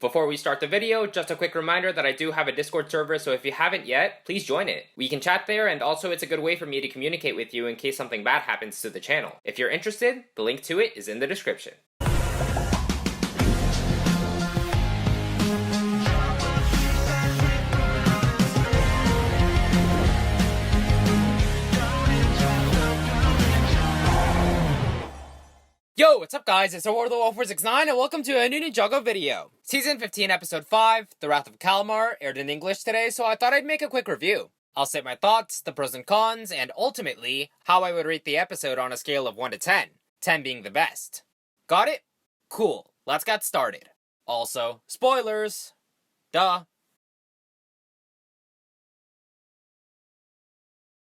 Before we start the video, just a quick reminder that I do have a Discord server, so if you haven't yet, please join it. We can chat there, and also it's a good way for me to communicate with you in case something bad happens to the channel. If you're interested, the link to it is in the description. Yo, what's up guys, it's OverlordX and I, and welcome to a new Ninjago video. Season 15, Episode 5, The Wrath of Kalmaar, aired in English today, so I thought I'd make a quick review. I'll say my thoughts, the pros and cons, and ultimately, how I would rate the episode on a scale of 1 to 10, 10 being the best. Got it? Cool, let's get started. Also, spoilers. Duh.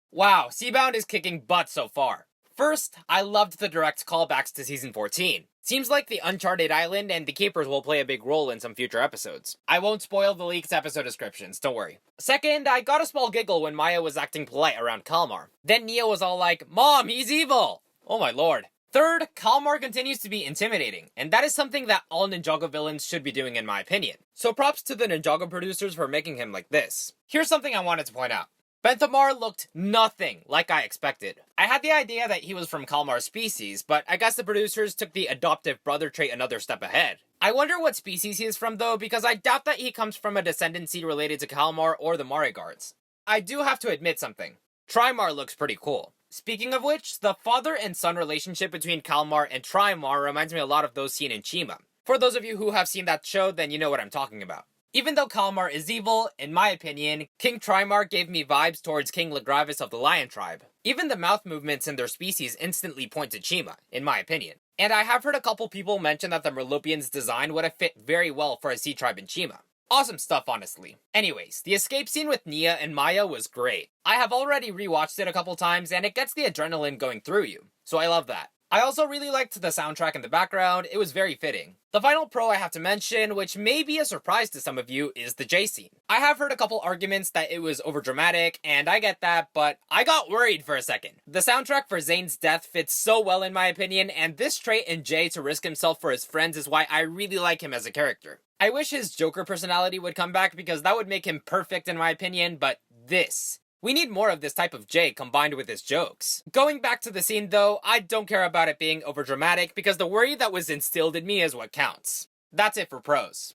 Wow, Seabound is kicking butt so far. First, I loved the direct callbacks to Season 14. Seems like the Uncharted Island and the Keepers will play a big role in some future episodes. I won't spoil the leaked episode descriptions, don't worry. Second, I got a small giggle when Maya was acting polite around Kalmaar. Then Nia was all like, "Mom, he's evil!" Oh my lord. Third, Kalmaar continues to be intimidating, and that is something that all Ninjago villains should be doing in my opinion. So props to the Ninjago producers for making him like this. Here's something I wanted to point out. Benthamar looked nothing like I expected. I had the idea that he was from Kalmaar's species, but I guess the producers took the adoptive brother trait another step ahead. I wonder what species he is from though, because I doubt that he comes from a descendancy related to Kalmaar or the Marigards. I do have to admit something. Trimar looks pretty cool. Speaking of which, the father and son relationship between Kalmaar and Trimar reminds me a lot of those seen in Chima. For those of you who have seen that show, then you know what I'm talking about. Even though Kalmaar is evil, in my opinion, King Trimar gave me vibes towards King Legravis of the Lion Tribe. Even the mouth movements in their species instantly point to Chima, in my opinion. And I have heard a couple people mention that the Merlupian's design would have fit very well for a sea tribe in Chima. Awesome stuff, honestly. Anyways, the escape scene with Nia and Maya was great. I have already rewatched it a couple times and it gets the adrenaline going through you, so I love that. I also really liked the soundtrack in the background, it was very fitting. The final pro I have to mention, which may be a surprise to some of you, is the J scene. I have heard a couple arguments that it was overdramatic, and I get that, but I got worried for a second. The soundtrack for Zane's death fits so well in my opinion, and this trait in Jay to risk himself for his friends is why I really like him as a character. I wish his Joker personality would come back because that would make him perfect in my opinion, but this. We need more of this type of Jay combined with his jokes. Going back to the scene though, I don't care about it being overdramatic because the worry that was instilled in me is what counts. That's it for pros.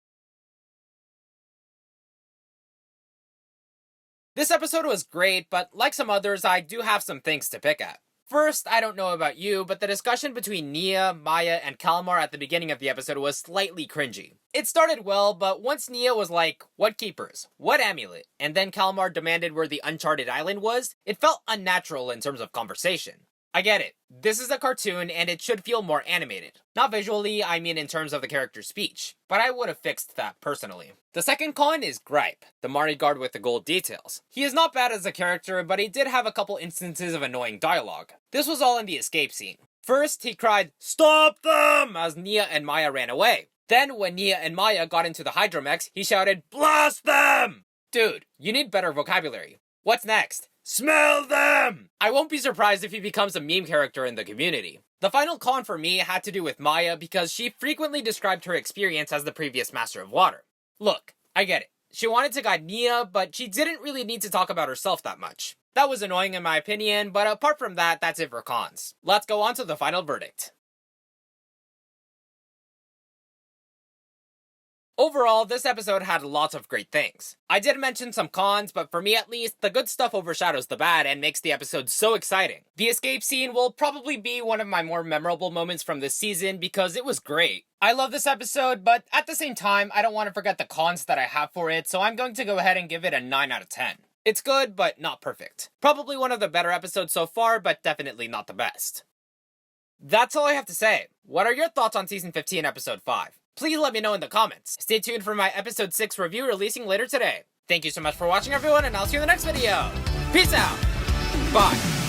This episode was great, but like some others, I do have some things to pick at. First, I don't know about you, but the discussion between Nia, Maya, and Kalmaar at the beginning of the episode was slightly cringy. It started well, but once Nia was like, "What keepers? What amulet?" and then Kalmaar demanded where the Uncharted Island was, it felt unnatural in terms of conversation. I get it. This is a cartoon and it should feel more animated. Not visually, I mean in terms of the character's speech. But I would have fixed that personally. The second con is Gripe, the Marnie with the gold details. He is not bad as a character, but he did have a couple instances of annoying dialogue. This was all in the escape scene. First, he cried, "Stop them!" as Nia and Maya ran away. Then, when Nia and Maya got into the Hydromex, he shouted, "Blast them!" Dude, you need better vocabulary. What's next? Smell them! I won't be surprised if he becomes a meme character in the community. The final con for me had to do with Maya because she frequently described her experience as the previous Master of Water. Look, I get it. She wanted to guide Nia, but she didn't really need to talk about herself that much. That was annoying in my opinion, but apart from that, that's it for cons. Let's go on to the final verdict. Overall, this episode had lots of great things. I did mention some cons, but for me at least, the good stuff overshadows the bad and makes the episode so exciting. The escape scene will probably be one of my more memorable moments from this season because it was great. I love this episode, but at the same time, I don't want to forget the cons that I have for it, so I'm going to go ahead and give it a 9 out of 10. It's good, but not perfect. Probably one of the better episodes so far, but definitely not the best. That's all I have to say. What are your thoughts on Season 15, Episode 5? Please let me know in the comments. Stay tuned for my Episode 6 review releasing later today. Thank you so much for watching everyone, and I'll see you in the next video. Peace out. Bye.